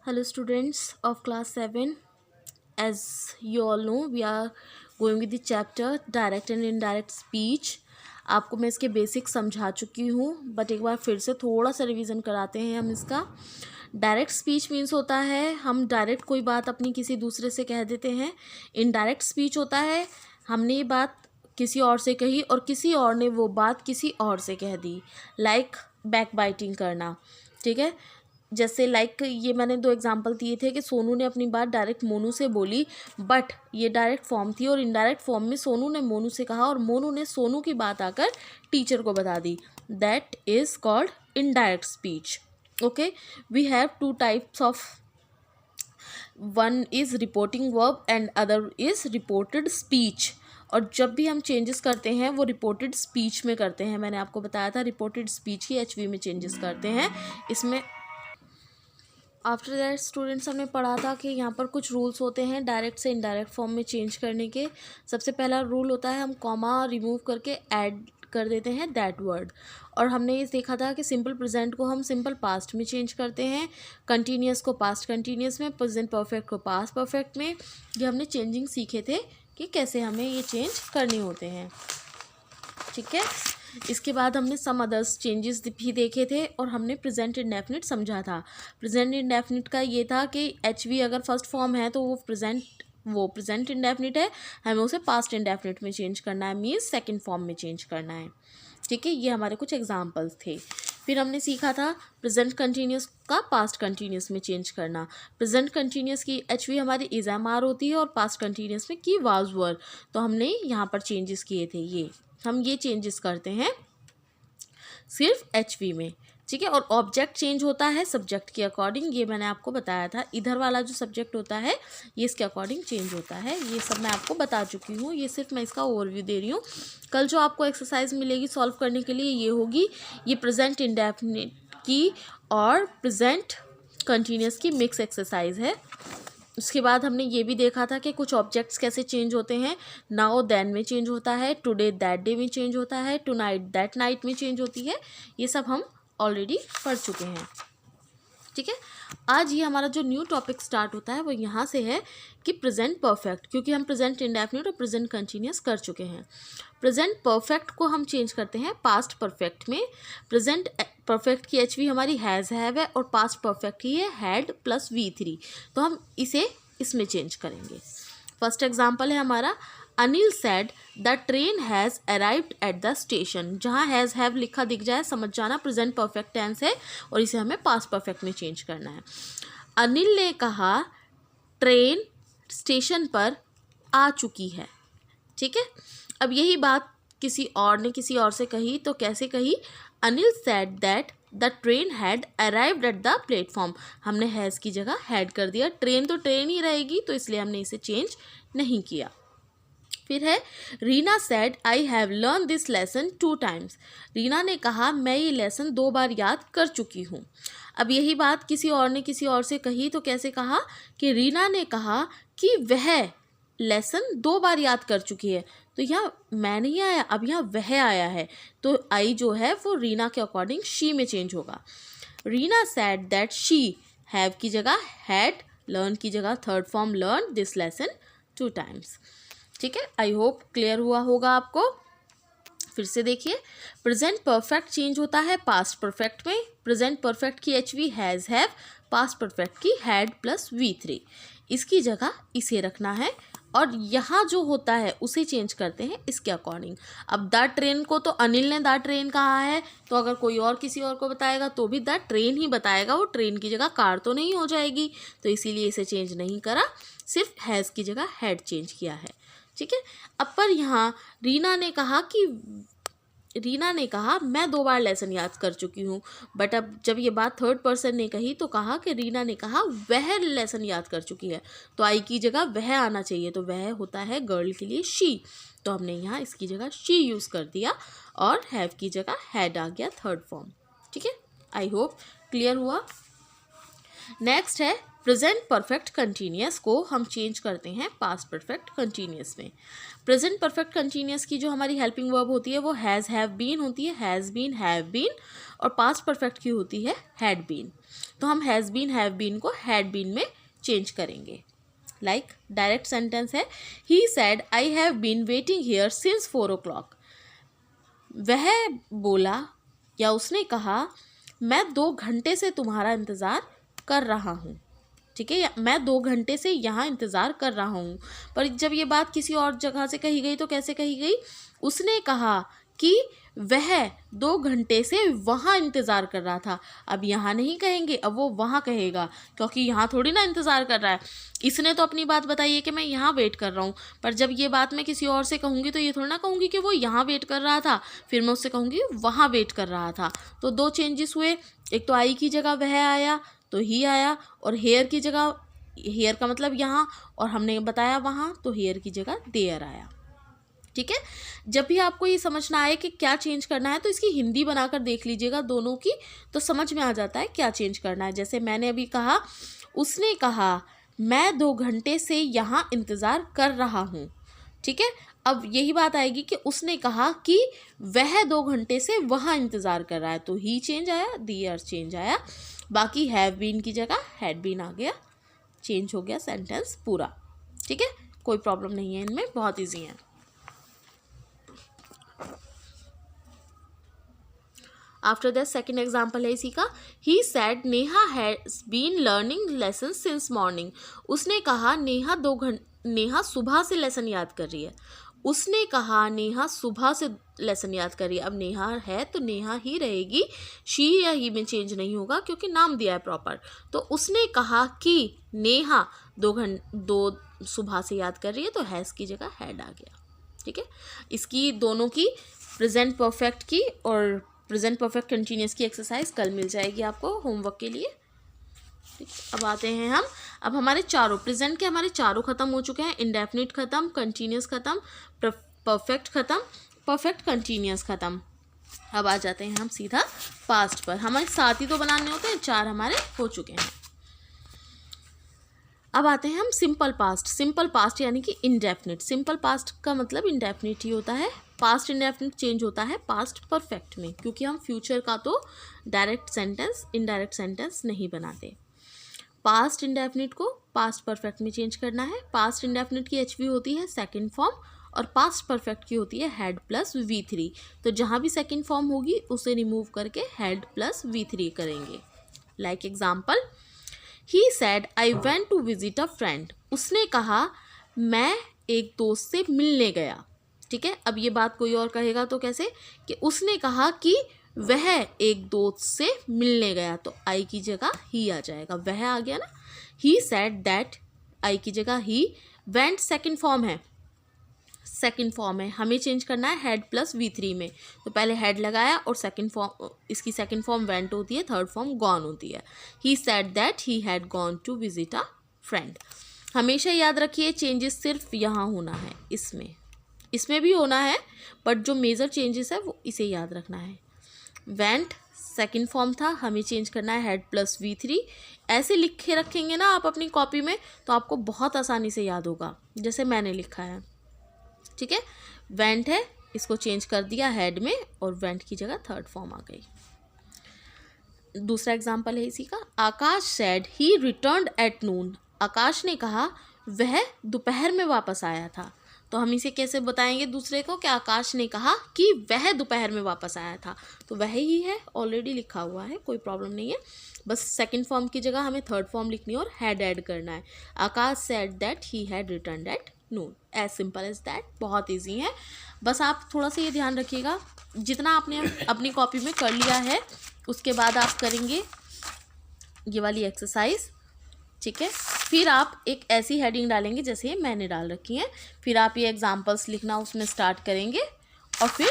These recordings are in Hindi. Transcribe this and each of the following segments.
Hello students of class 7. As you all know, we are going with the chapter direct and indirect speech. आपको मैं इसके बेसिक समझा चुकी हूँ, बट एक बार फिर से थोड़ा सा रिवीजन कराते हैं हम इसका। डायरेक्ट स्पीच मीन्स होता है हम डायरेक्ट कोई बात अपनी किसी दूसरे से कह देते हैं। इनडायरेक्ट स्पीच होता है हमने ये बात किसी और से कही और किसी और ने वो बात किसी और से कह दी, लाइक बैक बाइटिंग करना। ठीक है, जैसे लाइक ये मैंने 2 एग्जांपल दिए थे कि सोनू ने अपनी बात डायरेक्ट मोनू से बोली, बट ये डायरेक्ट फॉर्म थी और इनडायरेक्ट फॉर्म में सोनू ने मोनू से कहा और मोनू ने सोनू की बात आकर टीचर को बता दी। That is called indirect speech. Okay, we have 2 types of, one is reporting verb and other is reported speech. और जब भी हम चेंजेस करते हैं वो रिपोर्टेड स्पीच में करते हैं। मैंने आपको बताया था रिपोर्टेड स्पीच की HV में चेंजेस करते हैं। इसमें आफ्टर दैट स्टूडेंट्स हमने पढ़ा था कि यहाँ पर कुछ रूल्स होते हैं डायरेक्ट से इनडायरेक्ट फॉर्म में चेंज करने के। सबसे पहला रूल होता है हम कॉमा रिमूव करके ऐड कर देते हैं दैट वर्ड। और हमने ये देखा था कि सिंपल प्रेजेंट को हम सिंपल पास्ट में चेंज करते हैं, कंटिन्यूस को पास्ट कंटिन्यूस में, प्रेजेंट परफेक्ट को पास्ट परफेक्ट में। ये हमने चेंजिंग सीखे थे कि कैसे हमें ये चेंज करने होते हैं। ठीक है, इसके बाद हमने सम अदर्स चेंजेस भी देखे थे और हमने प्रेजेंट इंडेफिनिट समझा था। प्रेजेंट इंडेफिनिट का ये था कि HV अगर फर्स्ट फॉर्म है तो वो प्रेजेंट इंडेफिनिट है, हमें उसे पास्ट इंडेफिनिट में चेंज करना है, मीन्स सेकंड फॉर्म में चेंज करना है। ठीक है, ये हमारे कुछ एग्जांपल्स थे। फिर हमने सीखा था प्रेजेंट कंटिन्यूस का पास्ट कंटिन्यूस में चेंज करना। प्रेजेंट कंटिन्यूस की HV हमारी इज एम आर होती है और पास्ट कंटिन्यूस में की वाज वर। तो हमने यहाँ पर चेंजेस किए थे, ये हम ये चेंजेस करते हैं सिर्फ HV में। ठीक है, और ऑब्जेक्ट चेंज होता है सब्जेक्ट के अकॉर्डिंग, ये मैंने आपको बताया था। इधर वाला जो सब्जेक्ट होता है ये इसके अकॉर्डिंग चेंज होता है, ये सब मैं आपको बता चुकी हूँ। ये सिर्फ मैं इसका ओवरव्यू दे रही हूँ। कल जो आपको एक्सरसाइज मिलेगी सॉल्व करने के लिए ये होगी, ये प्रेजेंट इंडेफिनिट की और प्रेजेंट कंटिन्यूस की मिक्स एक्सरसाइज है। उसके बाद हमने ये भी देखा था कि कुछ ऑब्जेक्ट्स कैसे चेंज होते हैं। नाउ देन में चेंज होता है, टुडे दैट डे में चेंज होता है, टू नाइट दैट नाइट में चेंज होती है। ये सब हम ऑलरेडी पढ़ चुके हैं। ठीक है, आज ये हमारा जो न्यू टॉपिक स्टार्ट होता है वो यहाँ से है कि प्रेजेंट परफेक्ट, क्योंकि हम प्रेजेंट इंडेफिनिट और प्रेजेंट कंटिन्यूस कर चुके हैं। प्रेजेंट परफेक्ट को हम चेंज करते हैं पास्ट परफेक्ट में। प्रेजेंट परफेक्ट की HV हमारी हैज़ हैव है और पास्ट परफेक्ट की है हैड प्लस V3, तो हम इसे इसमें चेंज करेंगे। फर्स्ट एग्जाम्पल है हमारा, Anil said the train has arrived at the station. जहाँ हैज़ हैव लिखा दिख जाए समझ जाना प्रेजेंट परफेक्ट टेंस है और इसे हमें पास्ट परफेक्ट में चेंज करना है। अनिल ने कहा ट्रेन स्टेशन पर आ चुकी है। ठीक है, अब यही बात किसी और ने किसी और से कही तो कैसे कही, Anil said that the train had arrived at the platform. हमने हैज़ की जगह हैड कर दिया, ट्रेन तो ट्रेन ही रहेगी तो इसलिए हमने इसे चेंज नहीं किया। फिर है, Reena said I have learn this lesson 2 times. Reena ने कहा मैं ये लेसन 2 बार याद कर चुकी हूँ। अब यही बात किसी और ने किसी और से कही तो कैसे कहा कि रीना ने कहा कि वह लेसन 2 बार याद कर चुकी है। तो यहाँ मैं नहीं आया, अब यहाँ वह आया है, तो आई जो है वो रीना के अकॉर्डिंग शी में चेंज होगा। Reena said that she, have की जगह हैड, लर्न की जगह third form learn this lesson 2 times. ठीक है, आई होप क्लियर हुआ होगा आपको। फिर से देखिए, प्रेजेंट परफेक्ट चेंज होता है पास्ट परफेक्ट में। प्रेजेंट परफेक्ट की HV has have, past perfect की हैड प्लस V3, इसकी जगह इसे रखना है और यहाँ जो होता है उसे चेंज करते हैं इसके अकॉर्डिंग। अब द ट्रेन को तो अनिल ने द ट्रेन कहा है, तो अगर कोई और किसी और को बताएगा तो भी द ट्रेन ही बताएगा, वो ट्रेन की जगह कार तो नहीं हो जाएगी, तो इसीलिए इसे चेंज नहीं करा, सिर्फ हैज़ की जगह हैड चेंज किया है। ठीक है, अब पर यहाँ रीना ने कहा मैं 2 बार लेसन याद कर चुकी हूँ, बट अब जब ये बात थर्ड पर्सन ने कही तो कहा कि रीना ने कहा वह लेसन याद कर चुकी है, तो आई की जगह वह आना चाहिए, तो वह होता है गर्ल के लिए शी, तो हमने यहाँ इसकी जगह शी यूज़ कर दिया और हैव की जगह हैड आ गया थर्ड फॉर्म। ठीक है, आई होप क्लियर हुआ। नेक्स्ट है प्रेजेंट परफेक्ट कंटिन्यूस को हम चेंज करते हैं पास्ट परफेक्ट कंटिन्यूस में। प्रेजेंट परफेक्ट कंटिन्यूस की जो हमारी हेल्पिंग वर्ब होती है वो हैज़ हैव बीन होती है, हैज़ बीन, हैव बीन, और पास्ट परफेक्ट की होती है हैड बीन। तो हम हैज़ बीन हैव बीन को हैड बीन में चेंज करेंगे। लाइक डायरेक्ट सेंटेंस है, he said I have been waiting here since 4 o'clock। वह बोला या उसने कहा मैं 2 घंटे से तुम्हारा इंतज़ार कर रहा हूँ। ठीक है, मैं 2 घंटे से यहाँ इंतज़ार कर रहा हूँ। पर जब ये बात किसी और जगह से कही गई तो कैसे कही गई? उसने कहा कि वह 2 घंटे से वहाँ इंतज़ार कर रहा था। अब यहाँ नहीं कहेंगे, अब वो वहाँ कहेगा, क्योंकि यहाँ थोड़ी ना इंतज़ार कर रहा है। इसने तो अपनी बात बताई है कि मैं यहाँ वेट कर रहा हूँ, पर जब ये बात मैं किसी और से कहूँगी तो ये थोड़ा ना कहूँगी कि वो यहाँ वेट कर रहा था, फिर मैं उससे कहूँगी वहाँ वेट कर रहा था। तो 2 चेंजेस हुए, एक तो आई की जगह वह आया तो ही आया, और हेयर की जगह, हेयर का मतलब यहाँ, और हमने बताया वहाँ, तो हेयर की जगह देयर आया। ठीक है, जब भी आपको ये समझना आए कि क्या चेंज करना है तो इसकी हिंदी बनाकर देख लीजिएगा दोनों की, तो समझ में आ जाता है क्या चेंज करना है। जैसे मैंने अभी कहा, उसने कहा मैं 2 घंटे से यहाँ इंतज़ार कर रहा हूँ। ठीक है, अब यही बात आएगी कि उसने कहा कि वह 2 घंटे से वहाँ इंतज़ार कर रहा है, तो ही चेंज आया, देयर चेंज आया। बाकी हैव बीन की जगह हैड बीन आ गया, चेंज हो गया सेंटेंस पूरा। ठीक है, कोई प्रॉब्लम नहीं है इनमें, बहुत ईजी है। आफ्टर दैट सेकेंड एग्जाम्पल है इसी का, he said Neha has been learning lesson since morning. उसने कहा नेहा सुबह से लेसन याद कर रही है। उसने कहा नेहा सुबह से लेसन याद कर रही है। अब नेहा है तो नेहा ही रहेगी, शी या ही में चेंज नहीं होगा क्योंकि नाम दिया है प्रॉपर। तो उसने कहा कि नेहा 2 सुबह से याद कर रही है, तो हैज़ की जगह हैड आ गया। ठीक है, इसकी दोनों की प्रेजेंट परफेक्ट की और प्रेजेंट परफेक्ट कंटिन्यूस की एक्सरसाइज कल मिल जाएगी आपको होमवर्क के लिए। ठीक, अब आते हैं हम, अब हमारे चारों प्रेजेंट के हमारे चारों खत्म हो चुके हैं। इंडेफिनिट खत्म, कंटिन्यूस खत्म, परफेक्ट खत्म, परफेक्ट कंटिन्यूस खत्म। अब आ जाते हैं हम सीधा पास्ट पर। हमारे 7 ही तो बनाने होते हैं, 4 हमारे हो चुके हैं। अब आते हैं हम सिंपल पास्ट। सिंपल पास्ट यानी कि इंडेफिनिट। सिंपल पास्ट का मतलब इंडेफिनिट ही होता है। पास्ट इंडेफिनिट चेंज होता है पास्ट परफेक्ट में, क्योंकि हम फ्यूचर का तो डायरेक्ट सेंटेंस इनडायरेक्ट सेंटेंस नहीं बनाते। पास्ट इंडेफिनिट को पास्ट परफेक्ट में चेंज करना है। पास्ट इंडेफिनिट की एचवी होती है सेकंड फॉर्म, और पास्ट परफेक्ट की होती है हैड प्लस V3। तो जहाँ भी सेकंड फॉर्म होगी उसे रिमूव करके हैड प्लस V3 करेंगे। Like example, he said I went to visit a friend. उसने कहा मैं एक दोस्त से मिलने गया। ठीक है, अब ये बात कोई और कहेगा तो कैसे, कि उसने कहा कि वह एक दोस्त से मिलने गया, तो आई की जगह ही आ जाएगा, वह आ गया ना। ही सैड दैट, आई की जगह ही, वेंट सेकंड फॉर्म है, सेकंड फॉर्म है, हमें चेंज करना है हैड प्लस V3 में। तो पहले हैड लगाया और सेकंड फॉर्म, इसकी सेकंड फॉर्म वेंट होती है, थर्ड फॉर्म गॉन होती है। He said that he had gone to visit a friend. हमेशा याद रखिए चेंजेस सिर्फ यहाँ होना है, इसमें भी होना है, बट जो मेजर चेंजेस है वो इसे याद रखना है। वेंट सेकंड फॉर्म था, हमें चेंज करना है हैड प्लस V3। ऐसे लिखे रखेंगे ना आप अपनी कॉपी में तो आपको बहुत आसानी से याद होगा, जैसे मैंने लिखा है। ठीक है, वेंट है, इसको चेंज कर दिया हैड में, और वेंट की जगह थर्ड फॉर्म आ गई। दूसरा एग्जाम्पल है इसी का, Akash said he returned at noon. आकाश ने कहा वह दोपहर में वापस आया था। तो हम इसे कैसे बताएंगे दूसरे को कि आकाश ने कहा कि वह दोपहर में वापस आया था, तो वह ही है, ऑलरेडी लिखा हुआ है, कोई प्रॉब्लम नहीं है। बस सेकंड फॉर्म की जगह हमें थर्ड फॉर्म लिखनी है और हैड ऐड करना है। Akash said that he had returned at noon, as simple as that, बहुत ईजी है। बस आप थोड़ा सा ये ध्यान रखिएगा, जितना आपने अपनी कॉपी में कर लिया है उसके बाद आप करेंगे ये वाली एक्सरसाइज। ठीक है, फिर आप एक ऐसी हेडिंग डालेंगे जैसे ये मैंने डाल रखी है, फिर आप ये एग्जाम्पल्स लिखना उसमें स्टार्ट करेंगे और फिर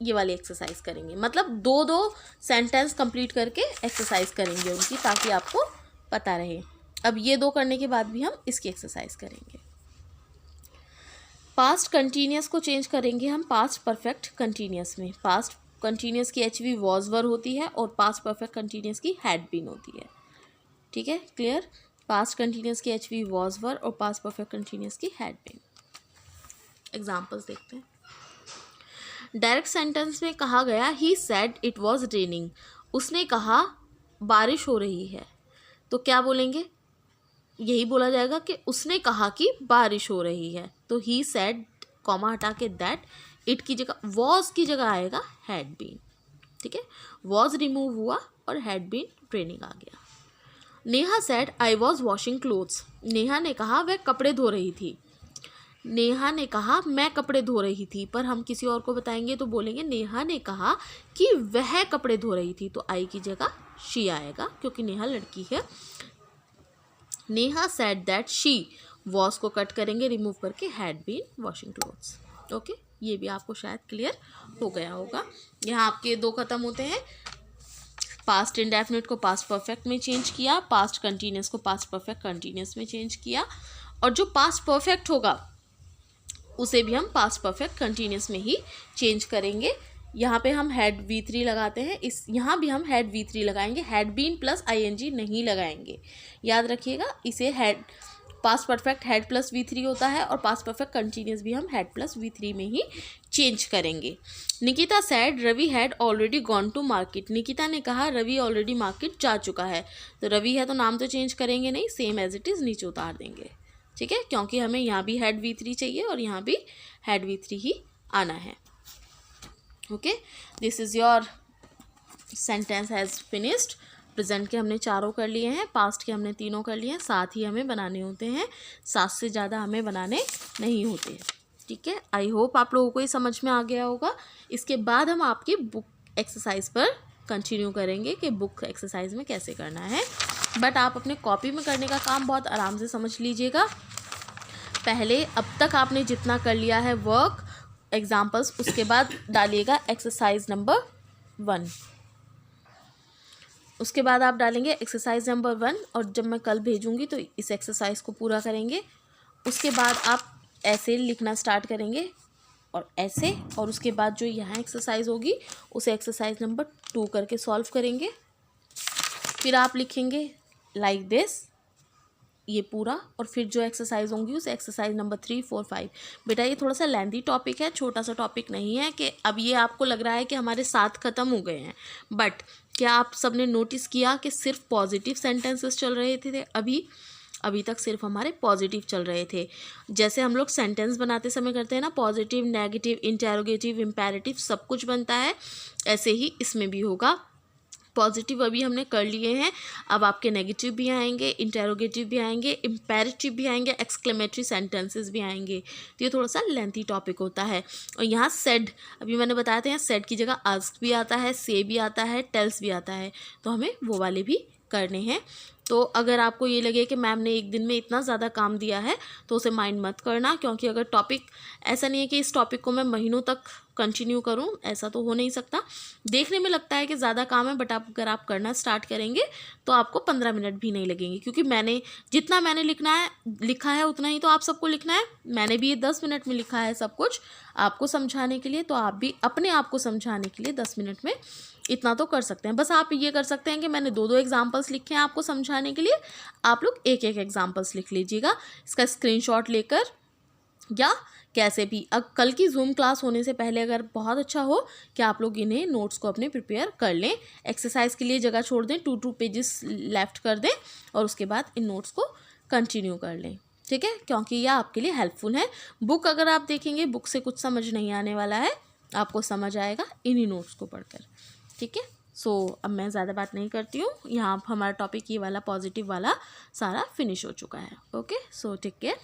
ये वाली एक्सरसाइज करेंगे। मतलब 2-2 सेंटेंस कंप्लीट करके एक्सरसाइज करेंगे उनकी, ताकि आपको पता रहे। अब ये 2 करने के बाद भी हम इसकी एक्सरसाइज करेंगे। पास्ट कंटिन्यूस को चेंज करेंगे हम पास्ट परफेक्ट कंटिन्यूस में। पास्ट कंटिन्यूस की एचवी वॉज वर होती है और पास्ट परफेक्ट कंटिन्यूस की हैड बीन होती है। ठीक है, क्लियर। पास्ट कंटिन्यूस की एचवी वॉज वर और पास्ट परफेक्ट कंटिन्यूस की हैड बीन। एग्जाम्पल्स देखते हैं। डायरेक्ट सेंटेंस में कहा गया ही सैड इट वॉज रेनिंग। उसने कहा बारिश हो रही है, तो क्या बोलेंगे? यही बोला जाएगा कि उसने कहा कि बारिश हो रही है। तो ही सेड, कॉमा हटा के दैट, इट की जगह वॉज की जगह आएगा हैड बीन। ठीक है, वॉज रिमूव हुआ और हैड बीन ट्रेनिंग आ गया। Neha said I was washing clothes. Neha ने कहा वह कपड़े धो रही थी। नेहा ने कहा मैं कपड़े धो रही थी, पर हम किसी और को बताएंगे तो बोलेंगे नेहा ने कहा कि वह कपड़े धो रही थी, तो आई की जगह शी आएगा क्योंकि नेहा लड़की है। Neha said that she, was को कट करेंगे रिमूव करके, had been washing clothes. Okay, ये भी आपको शायद क्लियर हो गया होगा। यहाँ आपके दो खत्म होते हैं। पास्ट इंडेफिनिट को पास्ट परफेक्ट में चेंज किया, पास्ट कंटिन्यूस को पास्ट परफेक्ट कंटिन्यूस में चेंज किया, और जो पास्ट परफेक्ट होगा उसे भी हम पास्ट परफेक्ट कंटिन्यूस में ही चेंज करेंगे। यहाँ पे हम हैड V3 लगाते हैं, इस यहाँ भी हम हैड V3 लगाएंगे, हैड बीन प्लस ING नहीं लगाएंगे। याद रखिएगा, इसे had passed perfect had plus V3 होता है और पास्ट परफेक्ट कंटिन्यूस भी हम हैड प्लस V3 में ही चेंज करेंगे। Nikita said Ravi had already gone to market. Nikita ने कहा रवि ऑलरेडी मार्केट जा चुका है। तो रवि है तो नाम तो चेंज करेंगे नहीं, सेम एज इट इज़ नीचे उतार देंगे। ठीक है, क्योंकि हमें यहाँ भी हैड V3 चाहिए और यहाँ भी हैड V3 ही आना है। Okay, this is your sentence has finished. Present के हमने चारों कर लिए हैं, पास्ट के हमने तीनों कर लिए हैं, 7 ही हमें बनाने होते हैं, 7 से ज़्यादा हमें बनाने नहीं होते। ठीक है, आई होप आप लोगों को ये समझ में आ गया होगा। इसके बाद हम आपकी बुक एक्सरसाइज पर कंटिन्यू करेंगे कि बुक एक्सरसाइज में कैसे करना है, बट आप अपने कॉपी में करने का काम बहुत आराम से समझ लीजिएगा। पहले अब तक आपने जितना कर लिया है वर्क एग्जाम्पल्स, उसके बाद डालिएगा एक्सरसाइज नंबर 1। उसके बाद आप डालेंगे एक्सरसाइज नंबर 1, और जब मैं कल भेजूंगी तो इस एक्सरसाइज को पूरा करेंगे। उसके बाद आप ऐसे लिखना स्टार्ट करेंगे और ऐसे, और उसके बाद जो यहाँ एक्सरसाइज होगी उसे एक्सरसाइज नंबर 2 करके सॉल्व करेंगे। फिर आप लिखेंगे लाइक दिस ये पूरा, और फिर जो एक्सरसाइज होंगी उसे एक्सरसाइज नंबर 3, 4, 5। बेटा ये थोड़ा सा लेंथी टॉपिक है, छोटा सा टॉपिक नहीं है कि अब ये आपको लग रहा है कि हमारे 7 ख़त्म हो गए हैं, बट क्या आप सबने नोटिस किया कि सिर्फ पॉजिटिव सेंटेंसेस चल रहे थे अभी तक सिर्फ हमारे पॉजिटिव चल रहे थे। जैसे हम लोग सेंटेंस बनाते समय करते हैं ना, पॉजिटिव, नेगेटिव, इंटेरोगेटिव, इम्पेरेटिव सब कुछ बनता है, ऐसे ही इसमें भी होगा। पॉजिटिव अभी हमने कर लिए हैं, अब आपके नेगेटिव भी आएंगे, इंटेरोगेटिव भी आएंगे, इम्पेरेटिव भी आएंगे, एक्सक्लेमेटरी सेंटेंसेस भी आएंगे। तो ये थोड़ा सा लेंथी टॉपिक होता है। और यहाँ सेड, अभी मैंने बताया था, यहाँ सेड की जगह आस्क भी आता है, से भी आता है, टेल्स भी आता है, तो हमें वो वाले भी करने हैं। तो अगर आपको ये लगे कि मैम ने एक दिन में इतना ज़्यादा काम दिया है तो उसे माइंड मत करना, क्योंकि अगर टॉपिक ऐसा नहीं है कि इस टॉपिक को मैं महीनों तक कंटिन्यू करूं, ऐसा तो हो नहीं सकता। देखने में लगता है कि ज़्यादा काम है, बट अगर आप करना स्टार्ट करेंगे तो आपको 15 मिनट भी नहीं लगेंगे, क्योंकि जितना मैंने लिखा है उतना ही तो आप सबको लिखना है। मैंने भी ये 10 मिनट में लिखा है सब कुछ आपको समझाने के लिए, तो आप भी अपने आप को समझाने के लिए 10 मिनट में इतना तो कर सकते हैं। बस आप ये कर सकते हैं कि मैंने 2-2 एग्जाम्पल्स लिखे हैं आपको समझाने के लिए, आप लोग 1-1 एग्जाम्पल्स लिख लीजिएगा, इसका स्क्रीनशॉट लेकर, या कैसे भी। अब कल की जूम क्लास होने से पहले अगर बहुत अच्छा हो कि आप लोग इन्हें नोट्स को अपने प्रिपेयर कर लें, एक्सरसाइज के लिए जगह छोड़ दें, 2-2 पेजेस लेफ्ट कर दें, और उसके बाद इन नोट्स को कंटिन्यू कर लें। ठीक है, क्योंकि यह आपके लिए हेल्पफुल है। बुक अगर आप देखेंगे, बुक से कुछ समझ नहीं आने वाला है, आपको समझ आएगा इन्हीं नोट्स को पढ़कर। ठीक है, सो अब मैं ज़्यादा बात नहीं करती हूँ, यहाँ हमारा टॉपिक ये वाला पॉजिटिव वाला सारा फिनिश हो चुका है। Okay, so take care.